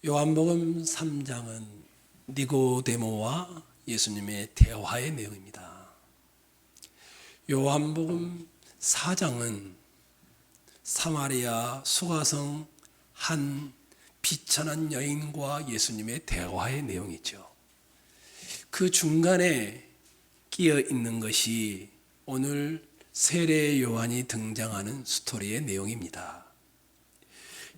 요한복음 3장은 니고데모와 예수님의 대화의 내용입니다. 요한복음 4장은 사마리아 수가성 한 비천한 여인과 예수님의 대화의 내용이죠. 그 중간에 끼어 있는 것이 오늘 세례 요한이 등장하는 스토리의 내용입니다.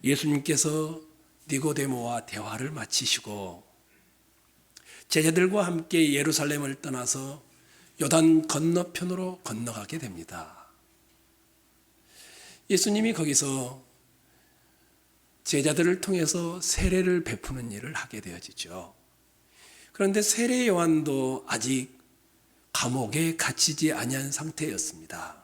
예수님께서 니고데모와 대화를 마치시고 제자들과 함께 예루살렘을 떠나서 요단 건너편으로 건너가게 됩니다. 예수님이 거기서 제자들을 통해서 세례를 베푸는 일을 하게 되어지죠. 그런데 세례 요한도 아직 감옥에 갇히지 아니한 상태였습니다.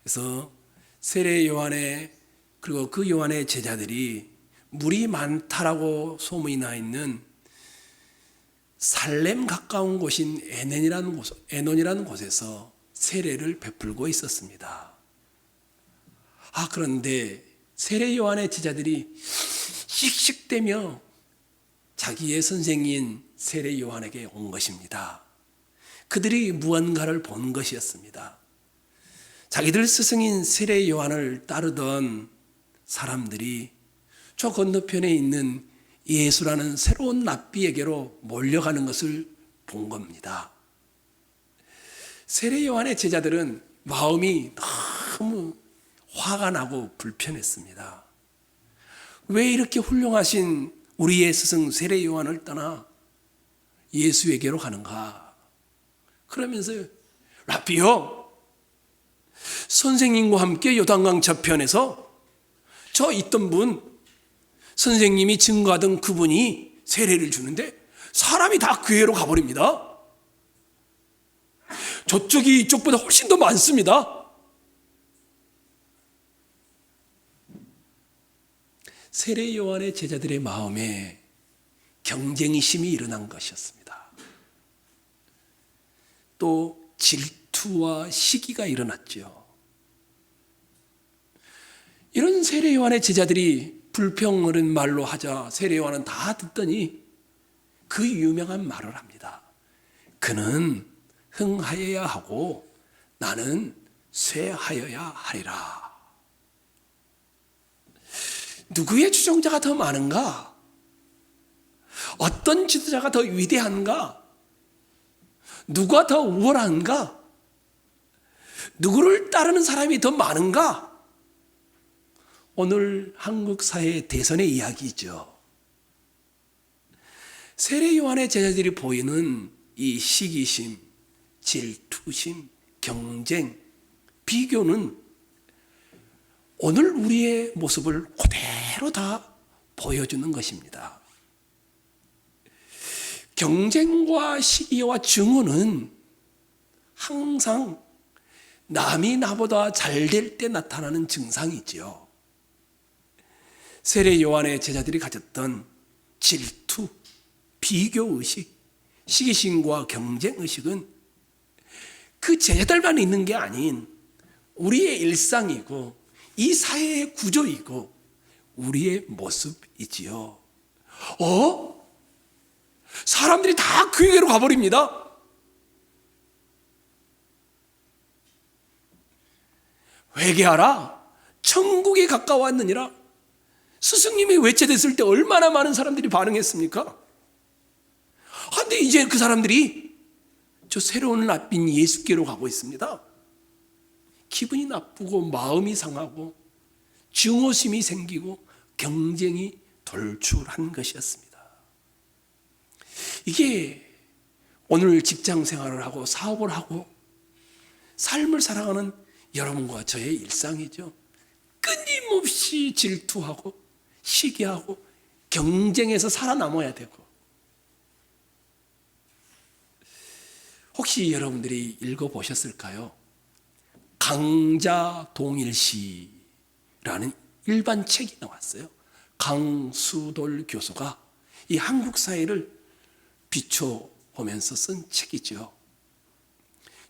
그래서 세례 요한의 그리고 그 요한의 제자들이 물이 많다라고 소문이 나 있는 살렘 가까운 곳인 에논이라는 곳에서 세례를 베풀고 있었습니다. 그런데 세례 요한의 제자들이 씩씩대며 자기의 선생인 세례 요한에게 온 것입니다. 그들이 무언가를 본 것이었습니다. 자기들 스승인 세례 요한을 따르던 사람들이 저 건너편에 있는 예수라는 새로운 랍비에게로 몰려가는 것을 본 겁니다. 세례 요한의 제자들은 마음이 너무 화가 나고 불편했습니다. 왜 이렇게 훌륭하신 우리의 스승 세례 요한을 떠나 예수에게로 가는가? 그러면서 랍비요, 선생님과 함께 요단강 저편에서 저 있던 분, 선생님이 증거하던 그분이 세례를 주는데 사람이 다 그 애로 가버립니다. 저쪽이 이쪽보다 훨씬 더 많습니다. 세례 요한의 제자들의 마음에 경쟁심이 일어난 것이었습니다. 또 질투와 시기가 일어났죠. 이런 세례 요한의 제자들이 불평어른 말로 하자 세례 요한은 다 듣더니 그 유명한 말을 합니다. 그는 흥하여야 하고 나는 쇠하여야 하리라. 누구의 주종자가 더 많은가? 어떤 지도자가 더 위대한가? 누가 더 우월한가? 누구를 따르는 사람이 더 많은가? 오늘 한국 사회의 대선의 이야기죠. 세례 요한의 제자들이 보이는 이 시기심, 질투심, 경쟁, 비교는 오늘 우리의 모습을 그대로 다 보여주는 것입니다. 경쟁과 시기와 증오는 항상 남이 나보다 잘 될 때 나타나는 증상이지요. 세례 요한의 제자들이 가졌던 질투, 비교의식, 시기심과 경쟁의식은 그 제자들만 있는 게 아닌 우리의 일상이고 이 사회의 구조이고 우리의 모습이지요. 사람들이 다 그에게로 가버립니다. 회개하라, 천국에 가까웠느니라. 스승님이 외쳐댔을 때 얼마나 많은 사람들이 반응했습니까? 그런데 이제 그 사람들이 저 새로운 랍비인 예수께로 가고 있습니다. 기분이 나쁘고 마음이 상하고 증오심이 생기고 경쟁이 돌출한 것이었습니다. 이게 오늘 직장 생활을 하고 사업을 하고 삶을 살아가는 여러분과 저의 일상이죠. 끊임없이 질투하고 시기하고 경쟁에서 살아남아야 되고, 혹시 여러분들이 읽어보셨을까요? 강자동일시라는 일반 책이 나왔어요. 강수돌 교수가 이 한국 사회를 비춰보면서 쓴 책이죠.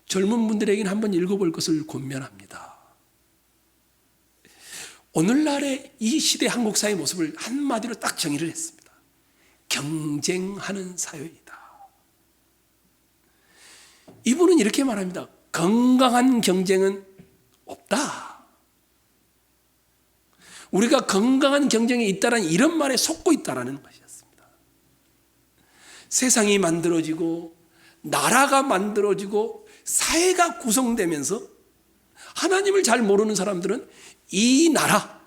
젊은 분들에게는 한번 읽어볼 것을 권면합니다. 오늘날의 이 시대 한국 사회의 모습을 한마디로 딱 정의를 했습니다. 경쟁하는 사회이다. 이분은 이렇게 말합니다. 건강한 경쟁은 없다. 우리가 건강한 경쟁이 있다는 이런 말에 속고 있다는 것이었습니다. 세상이 만들어지고 나라가 만들어지고 사회가 구성되면서 하나님을 잘 모르는 사람들은 이 나라,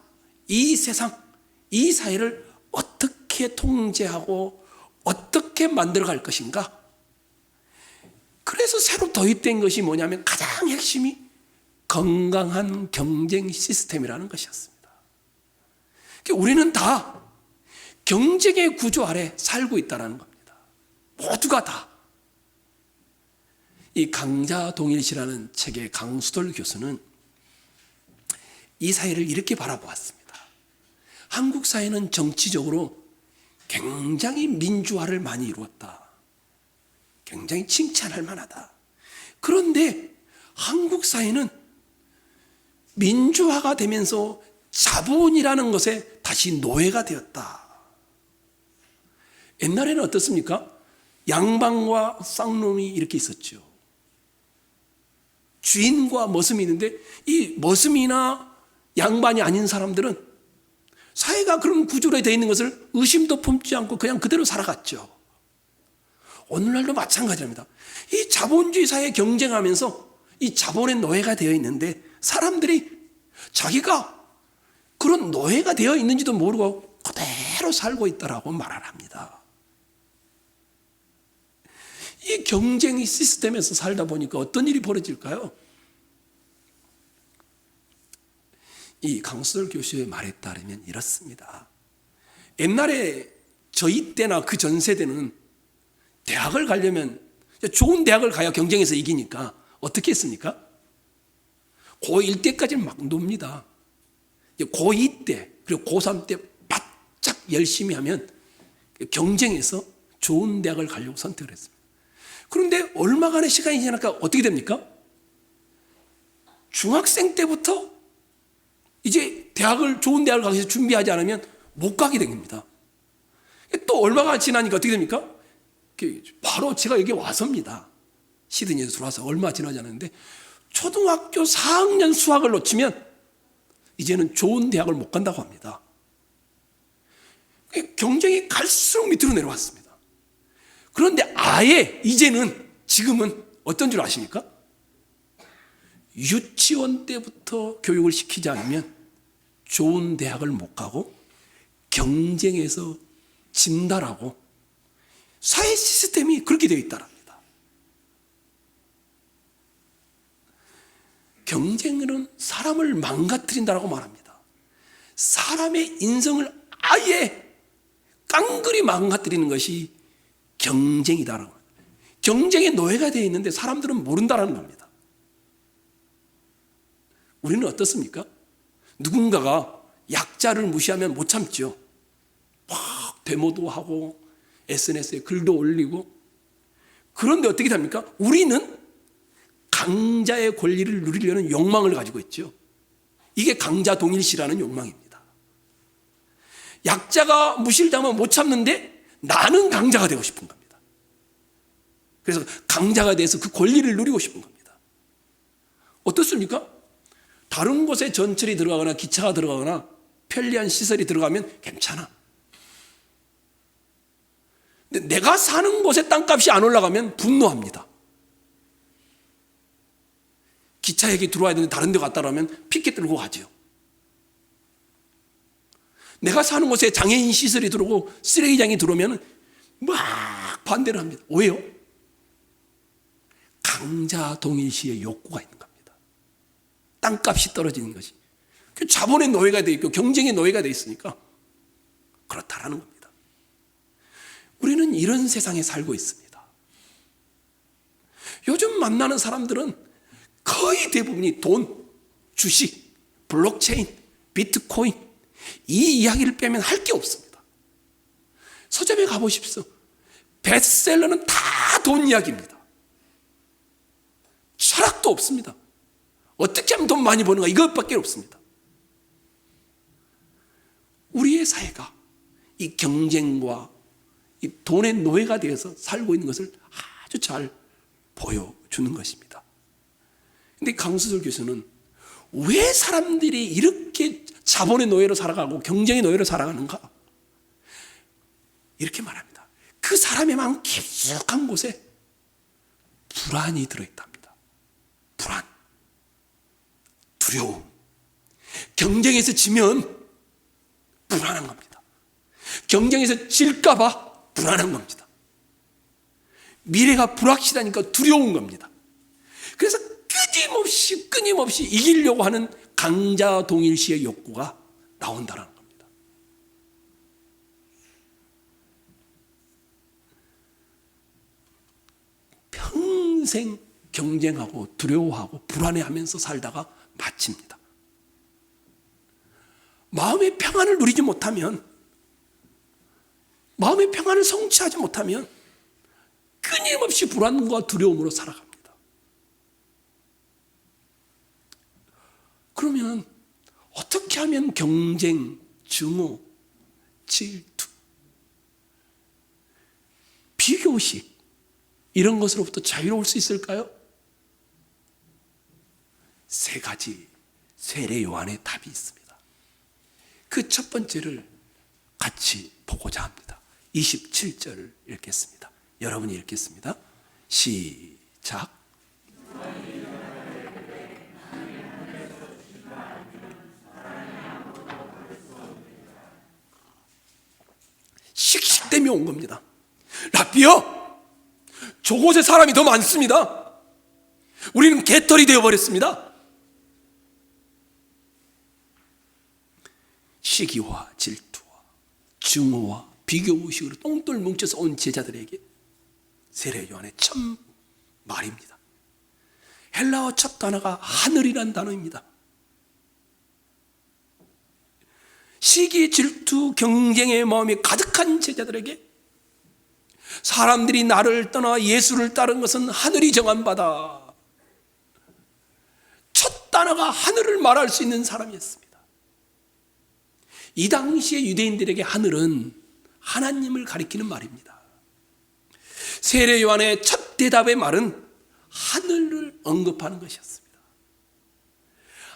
이 세상, 이 사회를 어떻게 통제하고 어떻게 만들어갈 것인가? 그래서 새로 도입된 것이 뭐냐면 가장 핵심이 건강한 경쟁 시스템이라는 것이었습니다. 우리는 다 경쟁의 구조 아래 살고 있다는 겁니다. 모두가 다. 이 강자동일 씨라는 책의 강수돌 교수는 이 사회를 이렇게 바라보았습니다. 한국 사회는 정치적으로 굉장히 민주화를 많이 이루었다. 굉장히 칭찬할 만하다. 그런데 한국 사회는 민주화가 되면서 자본이라는 것에 다시 노예가 되었다. 옛날에는 어떻습니까? 양반과 쌍놈이 이렇게 있었죠. 주인과 머슴이 있는데 이 머슴이나 양반이 아닌 사람들은 사회가 그런 구조로 되어 있는 것을 의심도 품지 않고 그냥 그대로 살아갔죠. 오늘날도 마찬가지입니다. 이 자본주의 사회에 경쟁하면서 이 자본의 노예가 되어 있는데 사람들이 자기가 그런 노예가 되어 있는지도 모르고 그대로 살고 있다라고 말을 합니다. 이 경쟁 시스템에서 살다 보니까 어떤 일이 벌어질까요? 이 강수돌 교수의 말에 따르면 이렇습니다. 옛날에 저희 때나 그 전 세대는 대학을 가려면 좋은 대학을 가야 경쟁에서 이기니까 어떻게 했습니까? 고1 때까지는 막 놉니다. 고2 때 그리고 고3 때 바짝 열심히 하면 경쟁에서 좋은 대학을 가려고 선택을 했습니다. 그런데 얼마간의 시간이 지나니까 어떻게 됩니까? 중학생 때부터 이제 좋은 대학을 가기 위해서 준비하지 않으면 못 가게 됩니다. 또 얼마가 지나니까 어떻게 됩니까? 바로 제가 여기 와서입니다. 시드니에서 들어와서 얼마 지나지 않았는데 초등학교 4학년 수학을 놓치면 이제는 좋은 대학을 못 간다고 합니다. 경쟁이 갈수록 밑으로 내려왔습니다. 그런데 아예 이제는 지금은 어떤 줄 아십니까? 유치원 때부터 교육을 시키지 않으면 좋은 대학을 못 가고 경쟁에서 진다라고 사회 시스템이 그렇게 되어 있다랍니다. 경쟁은 사람을 망가뜨린다라고 말합니다. 사람의 인성을 아예 깡그리 망가뜨리는 것이 경쟁이다라고 합니다. 경쟁의 노예가 되어 있는데 사람들은 모른다라는 겁니다. 우리는 어떻습니까? 누군가가 약자를 무시하면 못 참죠. 막 데모도 하고 SNS에 글도 올리고. 그런데 어떻게 됩니까? 우리는 강자의 권리를 누리려는 욕망을 가지고 있죠. 이게 강자 동일시라는 욕망입니다. 약자가 무시를 당하면 못 참는데 나는 강자가 되고 싶은 겁니다. 그래서 강자가 돼서 그 권리를 누리고 싶은 겁니다. 어떻습니까? 다른 곳에 전철이 들어가거나 기차가 들어가거나 편리한 시설이 들어가면 괜찮아. 근데 내가 사는 곳에 땅값이 안 올라가면 분노합니다. 기차역이 들어와야 되는데 다른 데 갔다 오면 피켓 들고 가죠. 내가 사는 곳에 장애인 시설이 들어오고 쓰레기장이 들어오면 막 반대를 합니다. 왜요? 강자 동일시의 욕구가 있는 겁니다. 땅값이 떨어지는 것이. 자본의 노예가 되어 있고 경쟁의 노예가 되어 있으니까 그렇다라는 겁니다. 우리는 이런 세상에 살고 있습니다. 요즘 만나는 사람들은 거의 대부분이 돈, 주식, 블록체인, 비트코인 이 이야기를 빼면 할 게 없습니다. 서점에 가보십시오. 베스트셀러는 다 돈 이야기입니다. 철학도 없습니다. 어떻게 하면 돈 많이 버는가 이것밖에 없습니다. 우리의 사회가 이 경쟁과 이 돈의 노예가 되어서 살고 있는 것을 아주 잘 보여주는 것입니다. 근데 강수철 교수는 왜 사람들이 이렇게 자본의 노예로 살아가고 경쟁의 노예로 살아가는가? 이렇게 말합니다. 그 사람의 마음 깊숙한 곳에 불안이 들어있답니다. 불안, 두려움. 경쟁에서 지면 불안한 겁니다. 경쟁에서 질까봐 불안한 겁니다. 미래가 불확실하니까 두려운 겁니다. 그래서 끊임없이 이기려고 하는 강자 동일시의 욕구가 나온다는 겁니다. 평생 경쟁하고 두려워하고 불안해하면서 살다가 마칩니다. 마음의 평안을 누리지 못하면, 마음의 평안을 성취하지 못하면 끊임없이 불안과 두려움으로 살아갑니다. 그러면 어떻게 하면 경쟁, 증오, 질투, 비교식 이런 것으로부터 자유로울 수 있을까요? 세 가지 세례 요한의 답이 있습니다. 그 첫 번째를 같이 보고자 합니다. 27절을 읽겠습니다. 여러분이 읽겠습니다. 시작. 씩씩대며 온 겁니다. 랍비여, 저곳에 사람이 더 많습니다. 우리는 개털이 되어버렸습니다. 시기와 질투와 증오와 비교의식으로 똥돌 뭉쳐서 온 제자들에게 세례 요한의 첫 말입니다. 헬라어 첫 단어가 하늘이란 단어입니다. 시기, 질투, 경쟁의 마음이 가득한 제자들에게 사람들이 나를 떠나 예수를 따른 것은 하늘이 정한 바다. 첫 단어가 하늘을 말할 수 있는 사람이었습니다. 이 당시의 유대인들에게 하늘은 하나님을 가리키는 말입니다. 세례 요한의 첫 대답의 말은 하늘을 언급하는 것이었습니다.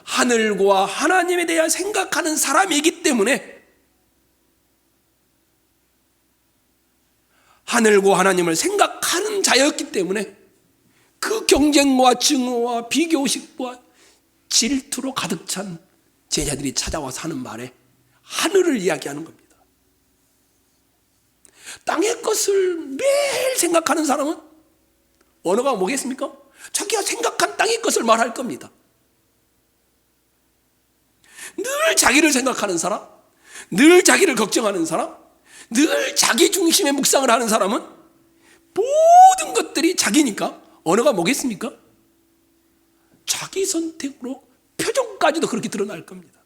하늘과 하나님에 대해 생각하는 사람이기 때문에, 하늘과 하나님을 생각하는 자였기 때문에 그 경쟁과 증오와 비교식과 질투로 가득 찬 제자들이 찾아와서 하는 말에 하늘을 이야기하는 겁니다. 땅의 것을 매일 생각하는 사람은 언어가 뭐겠습니까? 자기가 생각한 땅의 것을 말할 겁니다. 늘 자기를 생각하는 사람, 늘 자기를 걱정하는 사람, 늘 자기 중심의 묵상을 하는 사람은 모든 것들이 자기니까 언어가 뭐겠습니까? 자기 선택으로 표정까지도 그렇게 드러날 겁니다.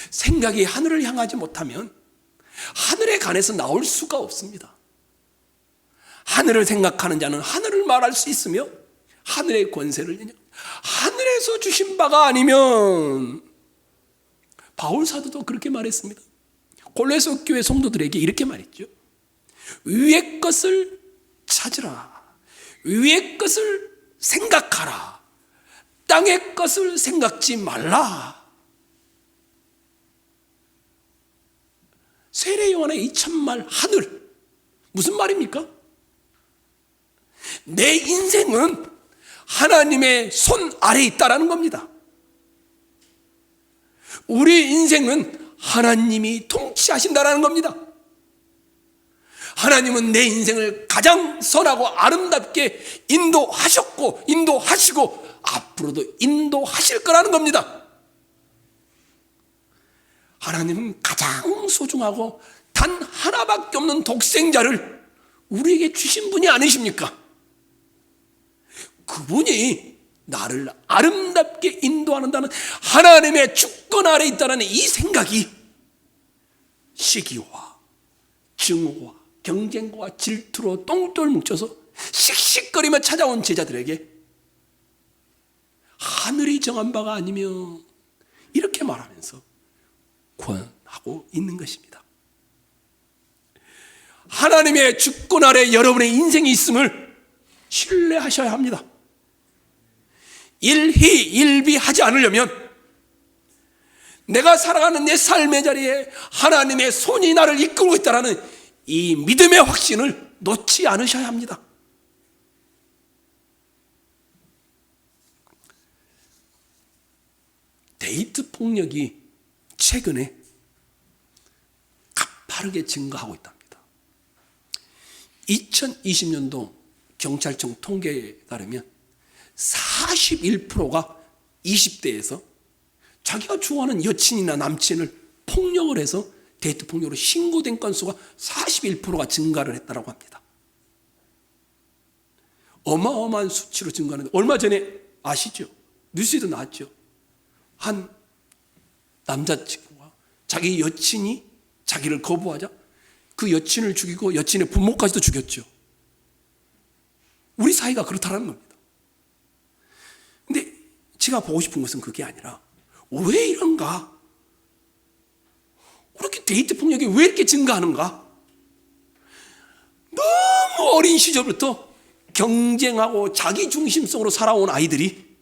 생각이 하늘을 향하지 못하면 하늘에 관해서 나올 수가 없습니다. 하늘을 생각하는 자는 하늘을 말할 수 있으며 하늘의 권세를 인정, 하늘에서 주신 바가 아니면, 바울 사도도 그렇게 말했습니다. 골로새 교회 성도들에게 이렇게 말했죠. 위의 것을 찾으라. 위의 것을 생각하라. 땅의 것을 생각지 말라. 세례 요한의 이 첫말 하늘, 무슨 말입니까? 내 인생은 하나님의 손 아래에 있다라는 겁니다. 우리 인생은 하나님이 통치하신다라는 겁니다. 하나님은 내 인생을 가장 선하고 아름답게 인도하셨고 인도하시고 앞으로도 인도하실 거라는 겁니다. 하나님은 가장 소중하고 단 하나밖에 없는 독생자를 우리에게 주신 분이 아니십니까? 그분이 나를 아름답게 인도한다는 하나님의 주권 아래 있다는 이 생각이 시기와 증오와 경쟁과 질투로 똥돌 뭉쳐서 씩씩거리며 찾아온 제자들에게 하늘이 정한 바가 아니며 이렇게 말하면서 권하고 있는 것입니다. 하나님의 주권 아래 여러분의 인생이 있음을 신뢰하셔야 합니다. 일희일비하지 않으려면 내가 살아가는 내 삶의 자리에 하나님의 손이 나를 이끌고 있다는 이 믿음의 확신을 놓지 않으셔야 합니다. 데이트 폭력이 최근에 가파르게 증가하고 있답니다. 2020년도 경찰청 통계에 따르면 41%가 20대에서 자기가 좋아하는 여친이나 남친을 폭력을 해서 데이트 폭력으로 신고된 건수가 41%가 증가를 했다고 합니다. 어마어마한 수치로 증가하는데, 얼마 전에 아시죠? 뉴스에도 나왔죠. 한 남자친구가 자기 여친이 자기를 거부하자 그 여친을 죽이고 여친의 부모까지도 죽였죠. 우리 사회가 그렇다는 겁니다. 근데 제가 보고 싶은 것은 그게 아니라 왜 이런가? 그렇게 데이트 폭력이 왜 이렇게 증가하는가? 너무 어린 시절부터 경쟁하고 자기 중심성으로 살아온 아이들이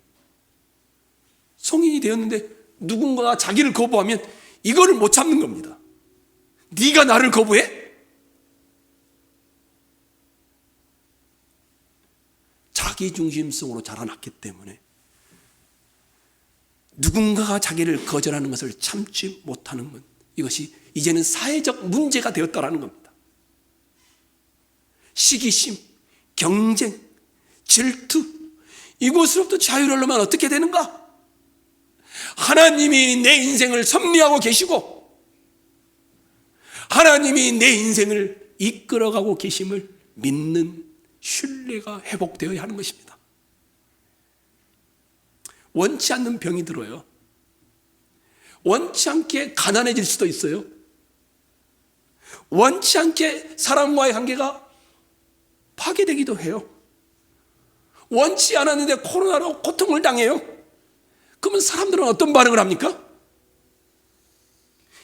성인이 되었는데 누군가가 자기를 거부하면 이거를 못 참는 겁니다. 네가 나를 거부해? 자기 중심성으로 자라났기 때문에 누군가가 자기를 거절하는 것을 참지 못하는 것, 이것이 이제는 사회적 문제가 되었다는 겁니다. 시기심, 경쟁, 질투, 이곳으로부터 자유로우려면 어떻게 되는가? 하나님이 내 인생을 섭리하고 계시고 하나님이 내 인생을 이끌어가고 계심을 믿는 신뢰가 회복되어야 하는 것입니다. 원치 않는 병이 들어요. 원치 않게 가난해질 수도 있어요. 원치 않게 사람과의 관계가 파괴되기도 해요. 원치 않았는데 코로나로 고통을 당해요. 그러면 사람들은 어떤 반응을 합니까?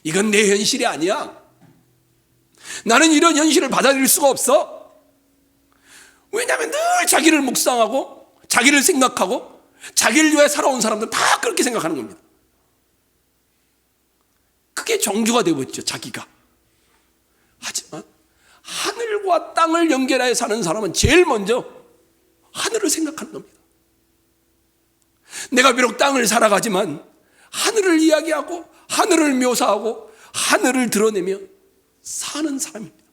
이건 내 현실이 아니야. 나는 이런 현실을 받아들일 수가 없어. 왜냐하면 늘 자기를 묵상하고 자기를 생각하고 자기를 위해 살아온 사람들은 다 그렇게 생각하는 겁니다. 그게 종주가 되어버렸죠, 자기가. 하지만 하늘과 땅을 연결하여 사는 사람은 제일 먼저 하늘을 생각하는 겁니다. 내가 비록 땅을 살아가지만 하늘을 이야기하고 하늘을 묘사하고 하늘을 드러내며 사는 사람입니다.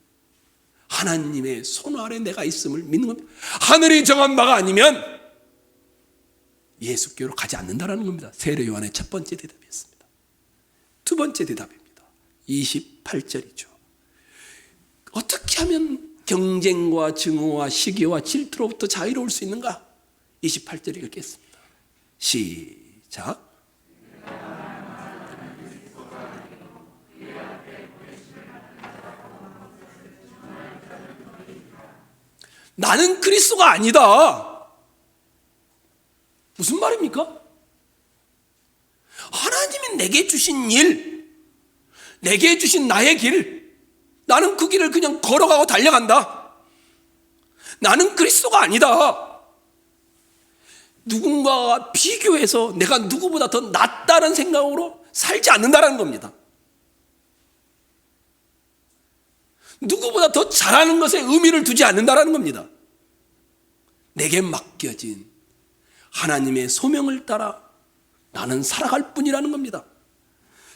하나님의 손 아래 내가 있음을 믿는 겁니다. 하늘이 정한 바가 아니면 예수께로 가지 않는다는 겁니다. 세례 요한의 첫 번째 대답이었습니다. 두 번째 대답입니다. 28절이죠. 어떻게 하면 경쟁과 증오와 시기와 질투로부터 자유로울 수 있는가? 28절 읽겠습니다. 시작. 나는 그리스도가 아니다. 무슨 말입니까? 하나님이 내게 주신 일, 내게 주신 나의 길, 나는 그 길을 그냥 걸어가고 달려간다. 나는 그리스도가 아니다. 누군가와 비교해서 내가 누구보다 더 낫다는 생각으로 살지 않는다는 겁니다. 누구보다 더 잘하는 것에 의미를 두지 않는다는 겁니다. 내게 맡겨진 하나님의 소명을 따라 나는 살아갈 뿐이라는 겁니다.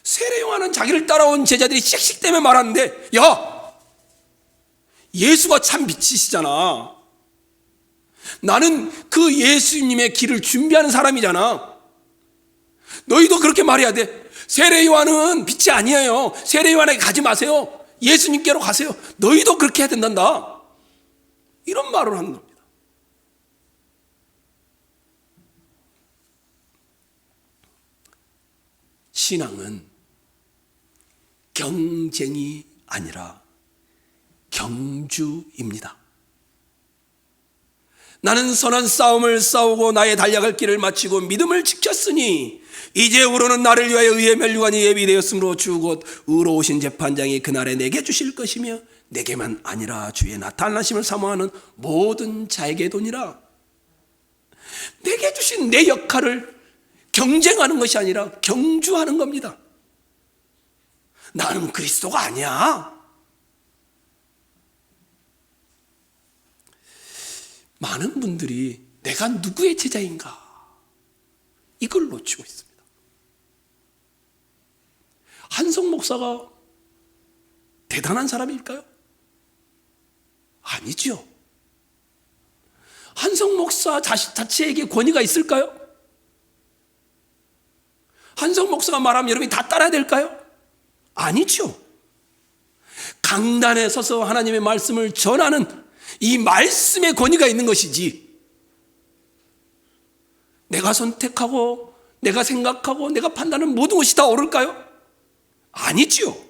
세례 요한은 자기를 따라온 제자들이 씩씩 때문에 말하는데, 야, 예수가 참 빛이시잖아. 나는 그 예수님의 길을 준비하는 사람이잖아. 너희도 그렇게 말해야 돼. 세례 요한은 빛이 아니에요. 세례 요한에게 가지 마세요. 예수님께로 가세요. 너희도 그렇게 해야 된단다. 이런 말을 하는 겁니다. 신앙은 경쟁이 아니라 경주입니다. 나는 선한 싸움을 싸우고 나의 달려갈 길을 마치고 믿음을 지켰으니 이제후로는 나를 위하여 의의 멸류관이 예비되었으므로 주 곧 의로우신 재판장이 그날에 내게 주실 것이며 내게만 아니라 주의 나타나심을 사모하는 모든 자에게 도니라. 내게 주신 내 역할을 경쟁하는 것이 아니라 경주하는 겁니다. 나는 그리스도가 아니야. 많은 분들이 내가 누구의 제자인가 이걸 놓치고 있습니다. 한성 목사가 대단한 사람일까요? 아니죠. 한성 목사 자체에게 권위가 있을까요? 한성 목사가 말하면 여러분이 다 따라야 될까요? 아니죠. 강단에 서서 하나님의 말씀을 전하는 이 말씀의 권위가 있는 것이지, 내가 선택하고 내가 생각하고 내가 판단하는 모든 것이 다 옳을까요? 아니지요.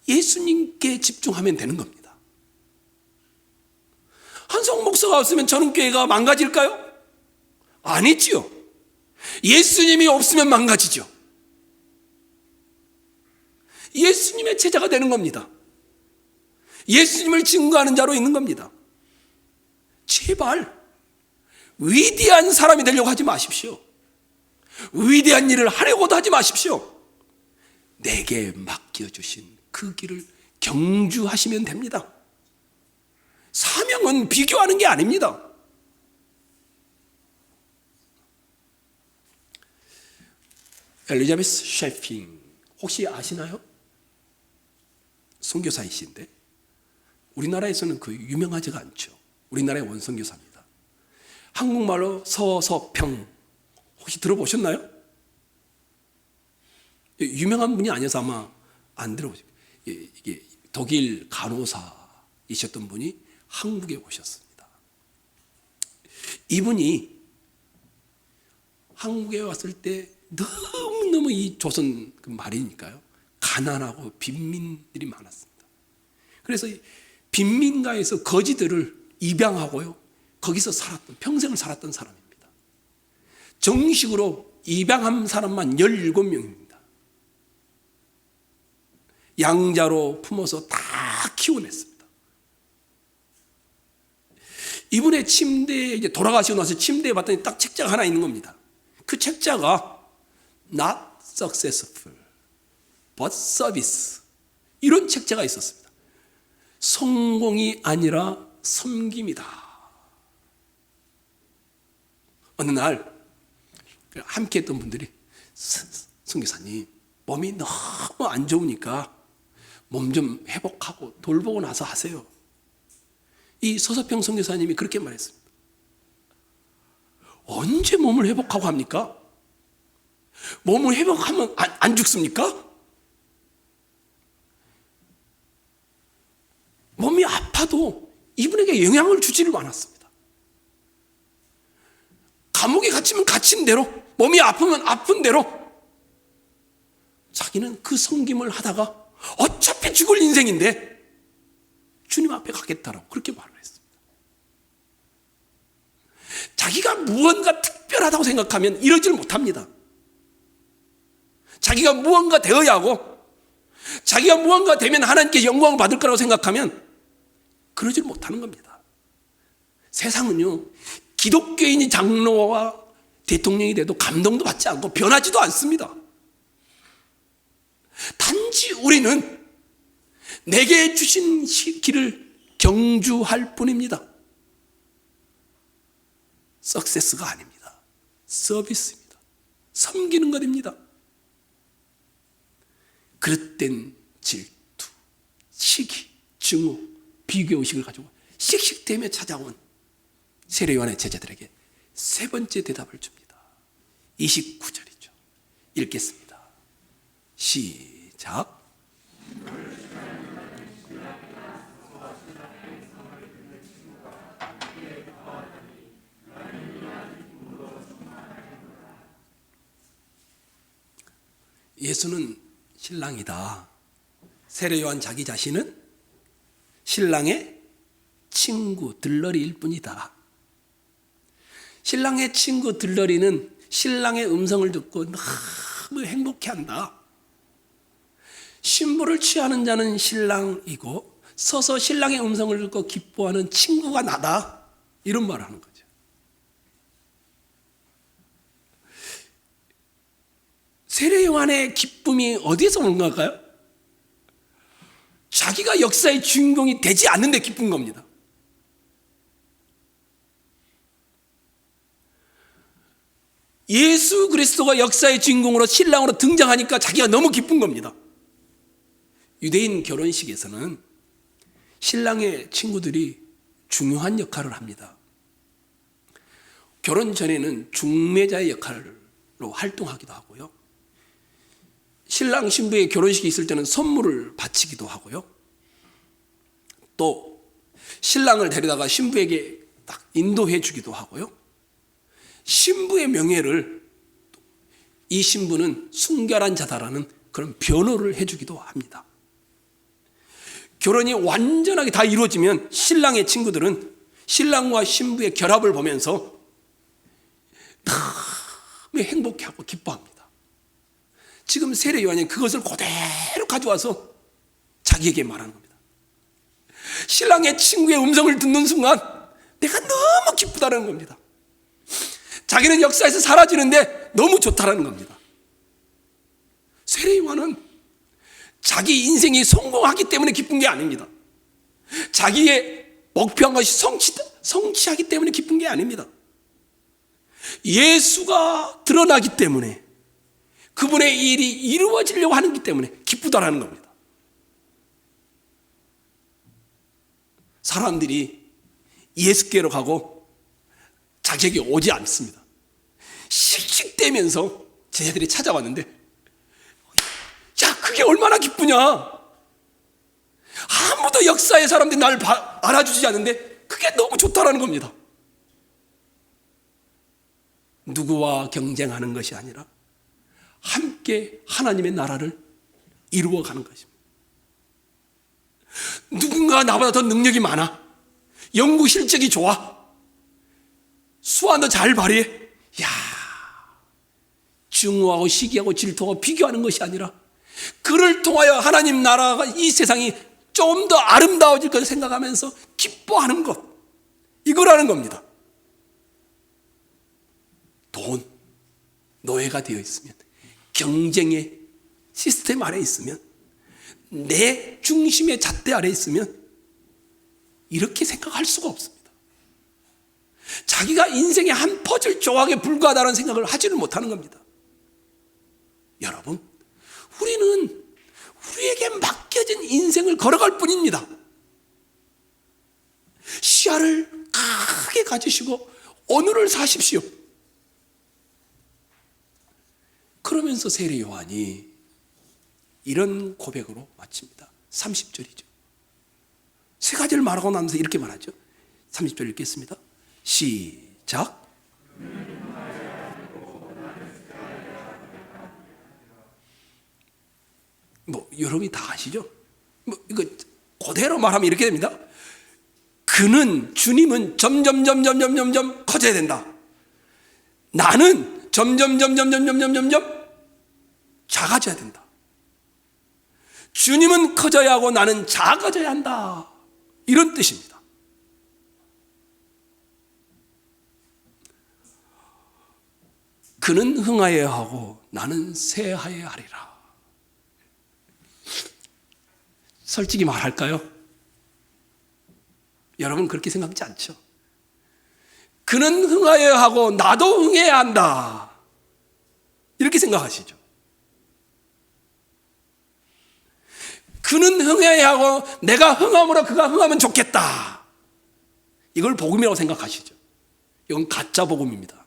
예수님께 집중하면 되는 겁니다. 한성 목사가 없으면 전음교회가 망가질까요? 아니지요. 예수님이 없으면 망가지죠. 예수님의 제자가 되는 겁니다. 예수님을 증거하는 자로 있는 겁니다. 제발 위대한 사람이 되려고 하지 마십시오. 위대한 일을 하려고도 하지 마십시오. 내게 맡겨주신 그 길을 경주하시면 됩니다. 사명은 비교하는 게 아닙니다. 엘리자베스 셰핑 혹시 아시나요? 선교사이신데 우리나라에서는 그 유명하지가 않죠. 우리나라의 원선교사입니다. 한국말로 서서평 혹시 들어보셨나요? 유명한 분이 아니어서 아마 안 들어보셨어요. 이게 독일 간호사이셨던 분이 한국에 오셨습니다. 이분이 한국에 왔을 때 너무너무 이 조선 그 말이니까요, 가난하고 빈민들이 많았습니다. 그래서 빈민가에서 거지들을 입양하고요, 거기서 평생을 살았던 사람입니다. 정식으로 입양한 사람만 17명입니다. 양자로 품어서 다 키워냈습니다. 이분의 침대에 이제 돌아가시고 나서 침대에 봤더니 딱 책자가 하나 있는 겁니다. 그 책자가 Not successful, but service, 이런 책자가 있었습니다. 성공이 아니라 섬김이다. 어느 날 함께 했던 분들이, 선교사님 몸이 너무 안 좋으니까 몸 좀 회복하고 돌보고 나서 하세요. 이 서서평 선교사님이 그렇게 말했습니다. 언제 몸을 회복하고 합니까? 몸을 회복하면 안 죽습니까? 몸이 아파도 이분에게 영향을 주지를 않았습니다. 감옥에 갇히면 갇힌 대로, 몸이 아프면 아픈 대로 자기는 그 섬김을 하다가 어차피 죽을 인생인데 주님 앞에 가겠다라고 그렇게 말을 했습니다. 자기가 무언가 특별하다고 생각하면 이러질 못합니다. 자기가 무언가 되어야 하고, 자기가 무언가 되면 하나님께 영광을 받을 거라고 생각하면 그러질 못하는 겁니다. 세상은요, 기독교인이 장로와 대통령이 돼도 감동도 받지 않고 변하지도 않습니다. 단지 우리는 내게 주신 길을 경주할 뿐입니다. 석세스가 아닙니다. 서비스입니다. 섬기는 것입니다. 그릇된 질투, 시기, 증오, 비교의식을 가지고 씩씩대며 찾아온 세례요한의 제자들에게 세 번째 대답을 줍니다. 29절이죠. 읽겠습니다. 시작. 예수는 신랑이다. 세례요한 자기 자신은 신랑의 친구, 들러리일 뿐이다. 신랑의 친구 들러리는 신랑의 음성을 듣고 너무 행복해한다. 신부를 취하는 자는 신랑이고 서서 신랑의 음성을 듣고 기뻐하는 친구가 나다. 이런 말을 하는 거죠. 세례 요한의 기쁨이 어디에서 오는 걸까요? 자기가 역사의 주인공이 되지 않는데 기쁜 겁니다. 예수 그리스도가 역사의 주인공으로 신랑으로 등장하니까 자기가 너무 기쁜 겁니다. 유대인 결혼식에서는 신랑의 친구들이 중요한 역할을 합니다. 결혼 전에는 중매자의 역할로 활동하기도 하고요. 신랑 신부의 결혼식이 있을 때는 선물을 바치기도 하고요. 또 신랑을 데려다가 신부에게 딱 인도해 주기도 하고요. 신부의 명예를 이 신부는 순결한 자다라는 그런 변호를 해주기도 합니다. 결혼이 완전하게 다 이루어지면 신랑의 친구들은 신랑과 신부의 결합을 보면서 너무 행복해하고 기뻐합니다. 지금 세례 요한이 그것을 그대로 가져와서 자기에게 말하는 겁니다. 신랑의 친구의 음성을 듣는 순간 내가 너무 기쁘다는 겁니다. 자기는 역사에서 사라지는데 너무 좋다라는 겁니다. 세례 요한은 자기 인생이 성공하기 때문에 기쁜 게 아닙니다. 자기의 목표한 것이 성취하기 때문에 기쁜 게 아닙니다. 예수가 드러나기 때문에, 그분의 일이 이루어지려고 하기 때문에 기쁘다라는 겁니다. 사람들이 예수께로 가고 자기에게 오지 않습니다. 씩씩대면서 제자들이 찾아왔는데, 야, 그게 얼마나 기쁘냐. 아무도 역사의 사람들이 날 알아주지 않는데 그게 너무 좋다라는 겁니다. 누구와 경쟁하는 것이 아니라 함께 하나님의 나라를 이루어가는 것입니다. 누군가 나보다 더 능력이 많아, 연구 실적이 좋아, 수완도 잘 발휘해. 야, 증오하고 시기하고 질투하고 비교하는 것이 아니라 그를 통하여 하나님 나라가, 이 세상이 좀 더 아름다워질 것을 생각하면서 기뻐하는 것, 이거라는 겁니다. 돈, 노예가 되어 있으면, 경쟁의 시스템 아래 있으면, 내 중심의 잣대 아래 있으면 이렇게 생각할 수가 없습니다. 자기가 인생의 한 퍼즐 조각에 불과하다는 생각을 하지를 못하는 겁니다. 여러분, 우리는 우리에게 맡겨진 인생을 걸어갈 뿐입니다. 시야를 크게 가지시고 오늘을 사십시오. 그러면서 세례 요한이 이런 고백으로 마칩니다. 30절이죠. 세 가지를 말하고 나면서 이렇게 말하죠. 30절 읽겠습니다. 시작. 여러분이 다 아시죠? 이거 그대로 말하면 이렇게 됩니다. 주님은 점점 커져야 된다. 나는 점점 작아져야 된다. 주님은 커져야 하고 나는 작아져야 한다. 이런 뜻입니다. 그는 흥하여야 하고 나는 쇠하여야 하리라. 솔직히 말할까요? 여러분 그렇게 생각하지 않죠? 그는 흥하여야 하고 나도 흥해야 한다. 이렇게 생각하시죠? 그는 흥해야 하고 내가 흥함으로 그가 흥하면 좋겠다. 이걸 복음이라고 생각하시죠? 이건 가짜 복음입니다.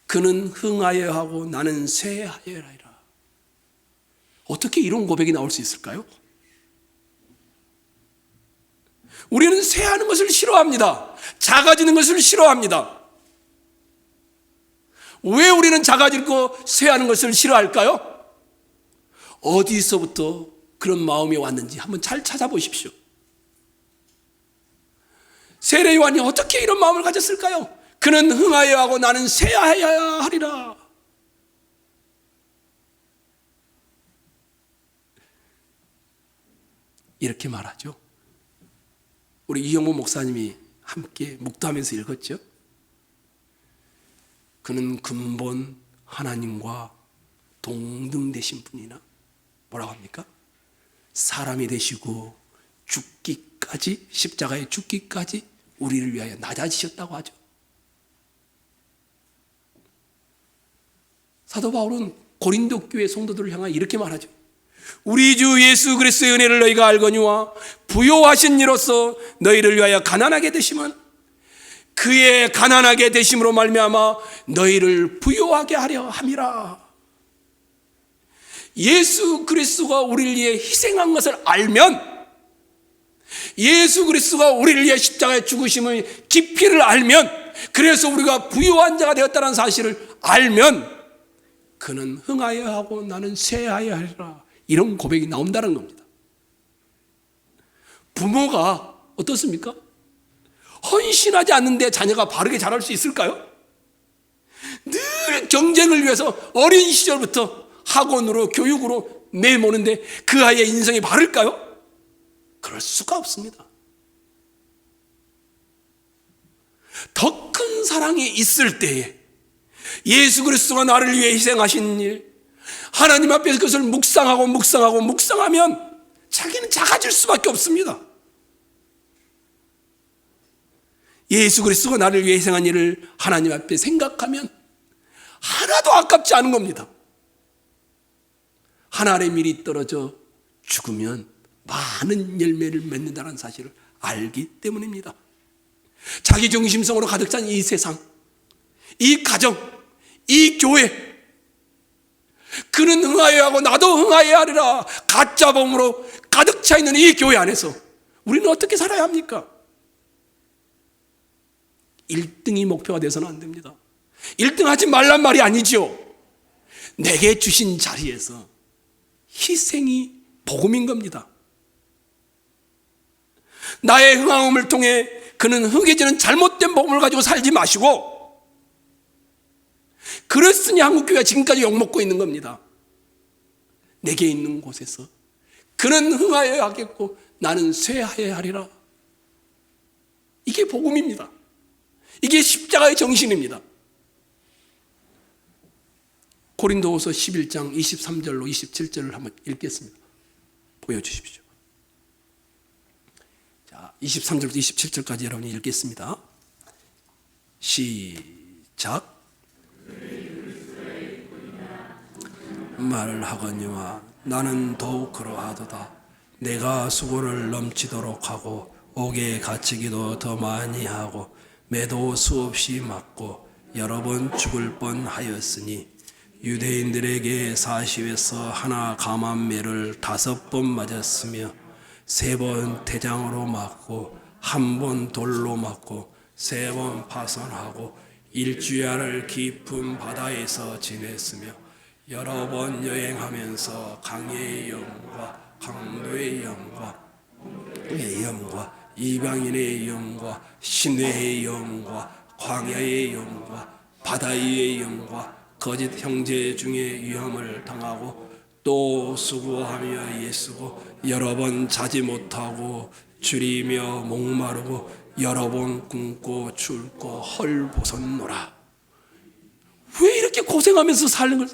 그는 흥하여야 하고 나는 쇠하여야 하리라. 어떻게 이런 고백이 나올 수 있을까요? 우리는 쇠하는 것을 싫어합니다. 작아지는 것을 싫어합니다. 왜 우리는 작아지고 쇠하는 것을 싫어할까요? 어디서부터 그런 마음이 왔는지 한번 잘 찾아보십시오. 세례 요한이 어떻게 이런 마음을 가졌을까요? 그는 흥하여야 하고 나는 쇠하여야 하리라. 이렇게 말하죠. 우리 이영모 목사님이 함께 묵도하면서 읽었죠. 그는 근본 하나님과 동등되신 분이나 뭐라고 합니까? 사람이 되시고 죽기까지, 십자가에 죽기까지 우리를 위하여 낮아지셨다고 하죠. 사도 바울은 고린도 교회 성도들을 향하여 이렇게 말하죠. 우리 주 예수 그리스도의 은혜를 너희가 알거니와 부요하신 이로써 너희를 위하여 가난하게 되심은 그의 가난하게 되심으로 말미암아 너희를 부요하게 하려 함이라. 예수 그리스도가 우리를 위해 희생한 것을 알면, 예수 그리스도가 우리를 위해 십자가에 죽으심의 깊이를 알면, 그래서 우리가 부요한 자가 되었다는 사실을 알면 그는 흥하여야 하고 나는 쇠하여야 하리라. 이런 고백이 나온다는 겁니다. 부모가 어떻습니까? 헌신하지 않는데 자녀가 바르게 자랄 수 있을까요? 늘 경쟁을 위해서 어린 시절부터 학원으로 교육으로 내모는데 그 아이의 인성이 바를까요? 그럴 수가 없습니다. 더 큰 사랑이 있을 때에 예수 그리스도가 나를 위해 희생하신 일, 하나님 앞에서 그것을 묵상하면 자기는 작아질 수밖에 없습니다. 예수 그리스도가 나를 위해 희생한 일을 하나님 앞에 생각하면 하나도 아깝지 않은 겁니다. 한 알의 밀이 떨어져 죽으면 많은 열매를 맺는다는 사실을 알기 때문입니다. 자기 중심성으로 가득 찬 이 세상, 이 가정, 이 교회, 그는 흥하여야 하고 나도 흥하여야 하리라 가짜 범으로 가득 차 있는 이 교회 안에서 우리는 어떻게 살아야 합니까? 1등이 목표가 돼서는 안 됩니다. 1등 하지 말란 말이 아니죠. 내게 주신 자리에서 희생이 복음인 겁니다. 나의 흥함을 통해 그는 흥해지는 잘못된 복음을 가지고 살지 마시고, 그랬으니 한국교회가 지금까지 욕먹고 있는 겁니다. 내게 있는 곳에서 그는 흥하여야 하겠고 나는 쇠하여야 하리라. 이게 복음입니다. 이게 십자가의 정신입니다. 고린도후서 11장 23절로 27절을 한번 읽겠습니다. 보여주십시오. 자, 23절부터 27절까지 여러분이 읽겠습니다. 시작. 말을 하거니와 나는 더욱 그러하도다. 내가 수고를 넘치도록 하고 옥에 갇히기도 더 많이 하고 매도 수없이 맞고 여러 번 죽을 뻔하였으니 유대인들에게 40에서 하나 감한 매를 5번 맞았으며 3번 태장으로 맞고 1번 돌로 맞고 3번 파선하고 일주야를 깊은 바다에서 지냈으며 여러 번 여행하면서 강의 영과 강도의 영과 이방인의 영과 신의 영과 광야의 영과 바다 위의 영과 거짓 형제 중에 위험을 당하고 또 수고하며 애쓰고 여러 번 자지 못하고 줄이며 목마르고 여러 번 굶고 춥고 헐벗었노라. 왜 이렇게 고생하면서 사는 걸?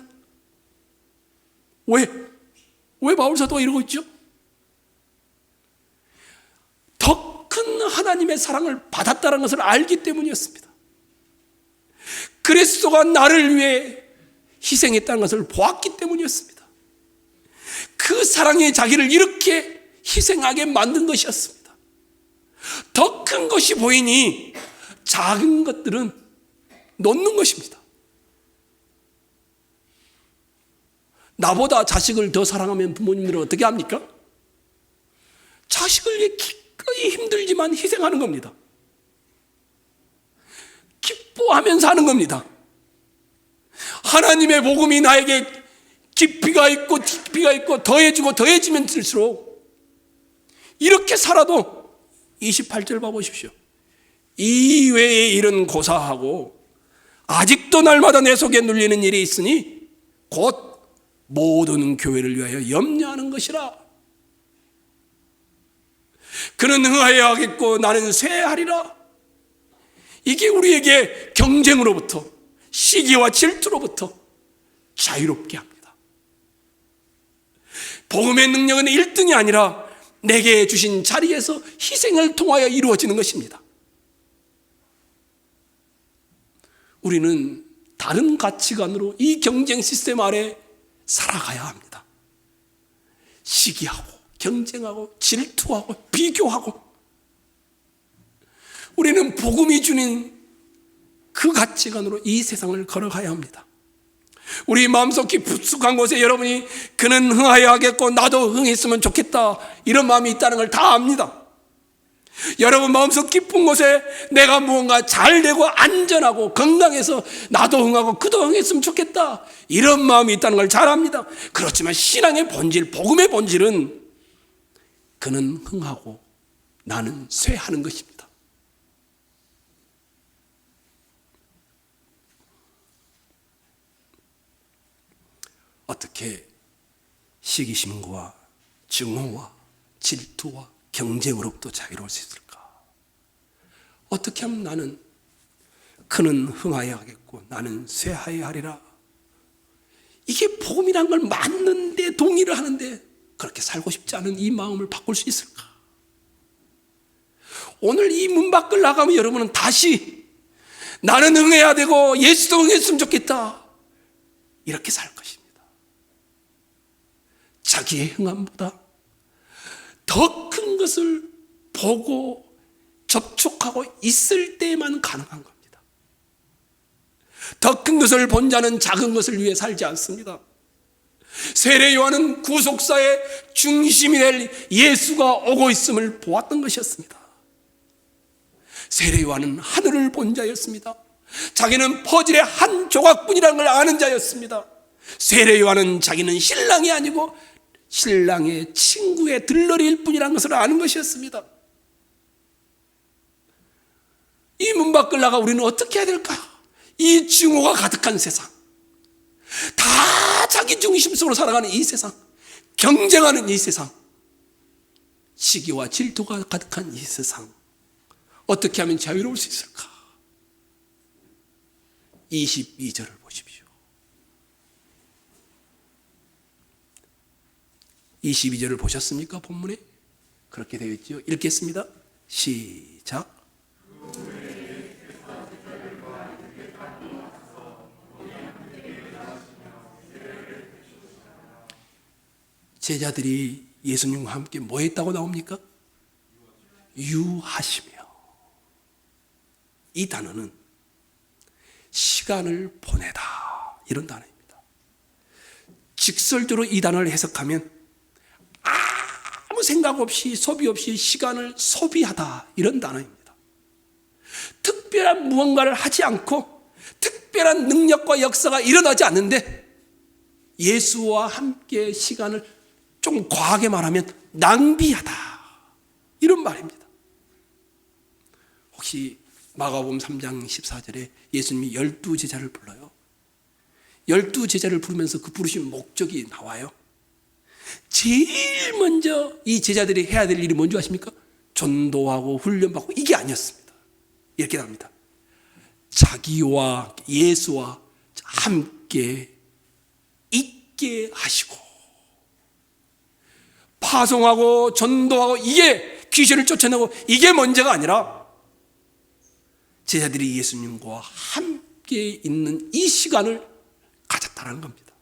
왜 바울 사도가 이러고 있죠? 더 큰 하나님의 사랑을 받았다는 것을 알기 때문이었습니다. 그리스도가 나를 위해 희생했다는 것을 보았기 때문이었습니다. 그 사랑이 자기를 이렇게 희생하게 만든 것이었습니다. 더 큰 것이 보이니 작은 것들은 놓는 것입니다. 나보다 자식을 더 사랑하면 부모님들은 어떻게 합니까? 자식을 위해 기꺼이 힘들지만 희생하는 겁니다. 기뻐하면서 하는 겁니다. 하나님의 복음이 나에게 깊이가 있고 더해지고 더해지면 들수록 이렇게 살아도 28절 봐보십시오. 이외의 일은 고사하고 아직도 날마다 내 속에 눌리는 일이 있으니 곧 모든 교회를 위하여 염려하는 것이라. 그는 흥하여 하겠고 나는 쇠하리라. 이게 우리에게 경쟁으로부터, 시기와 질투로부터 자유롭게 합니다. 복음의 능력은 1등이 아니라 내게 주신 자리에서 희생을 통하여 이루어지는 것입니다. 우리는 다른 가치관으로 이 경쟁 시스템 아래 살아가야 합니다. 시기하고 경쟁하고 질투하고 비교하고, 우리는 복음이 주는 그 가치관으로 이 세상을 걸어가야 합니다. 우리 마음속 깊숙한 곳에 여러분이 그는 흥하여 하겠고 나도 흥했으면 좋겠다, 이런 마음이 있다는 걸 다 압니다. 여러분 마음속 깊은 곳에 내가 무언가 잘 되고 안전하고 건강해서 나도 흥하고 그도 흥했으면 좋겠다, 이런 마음이 있다는 걸 잘 압니다. 그렇지만 신앙의 본질, 복음의 본질은 그는 흥하고 나는 쇠하는 것입니다. 어떻게 시기심과 증오와 질투와 경쟁으로부터 자유로울 수 있을까? 어떻게 하면 나는 그는 흥하여 하겠고 나는 쇠하여 하리라, 이게 복음이란 걸 맞는데 동의를 하는데 그렇게 살고 싶지 않은 이 마음을 바꿀 수 있을까? 오늘 이 문 밖을 나가면 여러분은 다시 나는 흥해야 되고 예수도 흥했으면 좋겠다, 이렇게 살 것입니다. 자기의 흥함보다 더 큰 것을 보고 접촉하고 있을 때만 가능한 겁니다. 더 큰 것을 본 자는 작은 것을 위해 살지 않습니다. 세례 요한은 구속사의 중심이 될 예수가 오고 있음을 보았던 것이었습니다. 세례 요한은 하늘을 본 자였습니다. 자기는 퍼즐의 한 조각뿐이라는 걸 아는 자였습니다. 세례 요한은 자기는 신랑이 아니고 신랑의 친구의 들러리일 뿐이라는 것을 아는 것이었습니다. 이 문 밖을 나가 우리는 어떻게 해야 될까? 이 증오가 가득한 세상, 다 자기 중심적으로 살아가는 이 세상, 경쟁하는 이 세상, 시기와 질투가 가득한 이 세상, 어떻게 하면 자유로울 수 있을까? 22절을 보십시오. 22절을 보셨습니까? 본문에 그렇게 되어 있죠. 읽겠습니다. 시작. 제자들이 예수님과 함께 뭐 했다고 나옵니까? 유하시며. 이 단어는 시간을 보내다, 이런 단어입니다. 직설적으로 이 단어를 해석하면 아무 생각 없이 소비 없이 시간을 소비하다, 이런 단어입니다. 특별한 무언가를 하지 않고 특별한 능력과 역사가 일어나지 않는데 예수와 함께 시간을 좀 과하게 말하면 낭비하다, 이런 말입니다. 혹시 마가복음 3장 14절에 예수님이 12제자를 불러요. 12제자를 부르면서 그 부르신 목적이 나와요. 제일 먼저 이 제자들이 해야 될 일이 뭔지 아십니까? 전도하고 훈련받고 이게 아니었습니다. 이렇게 나옵니다. 자기와 예수와 함께 있게 하시고 파송하고 전도하고 이게 귀신을 쫓아내고 이게 문제가 아니라 제자들이 예수님과 함께 있는 이 시간을 가졌다는 겁니다.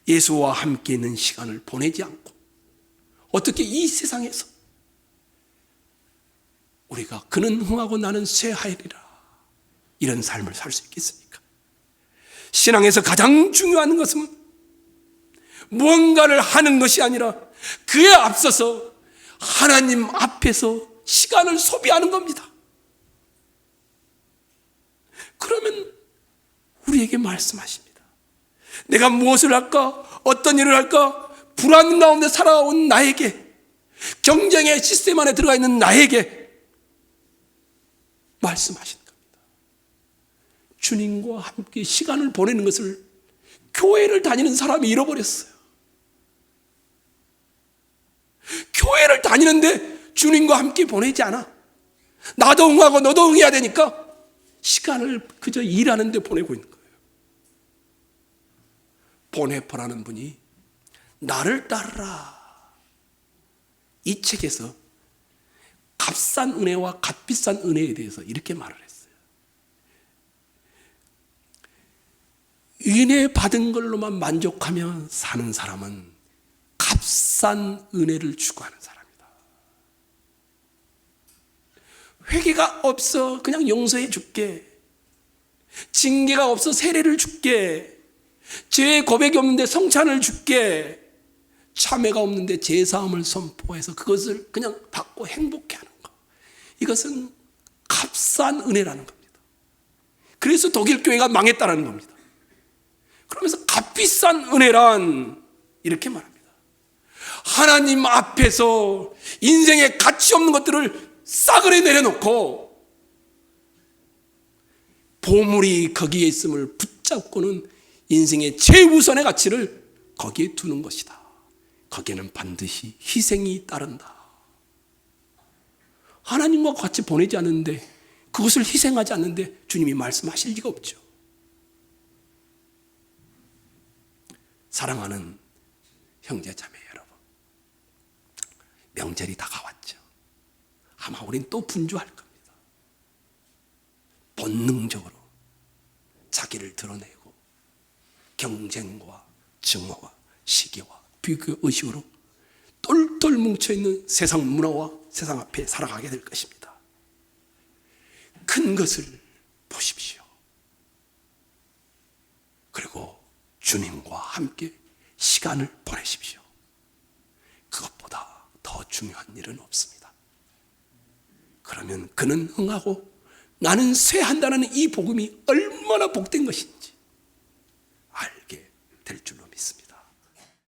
예수와 함께 있는 시간을 보내지 않고 어떻게 이 세상에서 우리가 그는 흥하고 나는 쇠하리라, 이런 삶을 살 수 있겠습니까? 신앙에서 가장 중요한 것은 무언가를 하는 것이 아니라 그에 앞서서 하나님 앞에서 시간을 소비하는 겁니다. 그러면 우리에게 말씀하십니다. 내가 무엇을 할까? 어떤 일을 할까? 불안 가운데 살아온 나에게 경쟁의 시스템 안에 들어가 있는 나에게 말씀하시는 겁니다. 주님과 함께 시간을 보내는 것을 교회를 다니는 사람이 잃어버렸어요. 교회를 다니는데 주님과 함께 보내지 않아. 나도 응하고 너도 응해야 되니까 시간을 그저 일하는 데 보내고 있는 거예요. 보네퍼라는 분이 나를 따르라, 이 책에서 값싼 은혜와 값비싼 은혜에 대해서 이렇게 말을 했어요. 은혜 받은 걸로만 만족하며 사는 사람은 값싼 은혜를 추구하는 사람이다. 회개가 없어 그냥 용서해 줄게, 징계가 없어 세례를 줄게, 죄 고백이 없는데 성찬을 줄게, 참회가 없는데 제사함을 선포해서 그것을 그냥 받고 행복해하는 것, 이것은 값싼 은혜라는 겁니다. 그래서 독일 교회가 망했다는 겁니다. 그러면서 값비싼 은혜란 이렇게 말합니다. 하나님 앞에서 인생에 가치 없는 것들을 싸그리 내려놓고 보물이 거기에 있음을 붙잡고는 인생의 최우선의 가치를 거기에 두는 것이다. 거기에는 반드시 희생이 따른다. 하나님과 같이 보내지 않는데, 그것을 희생하지 않는데 주님이 말씀하실 리가 없죠. 사랑하는 형제 자매 여러분, 명절이 다가왔죠. 아마 우린 또 분주할 겁니다. 본능적으로 자기를 드러내고 경쟁과 증오와 시기와 비교 의식으로 똘똘 뭉쳐있는 세상 문화와 세상 앞에 살아가게 될 것입니다. 큰 것을 보십시오. 그리고 주님과 함께 시간을 보내십시오. 그것보다 더 중요한 일은 없습니다. 그러면 그는 흥하고 나는 쇠한다는 이 복음이 얼마나 복된 것인지 알게 될 줄로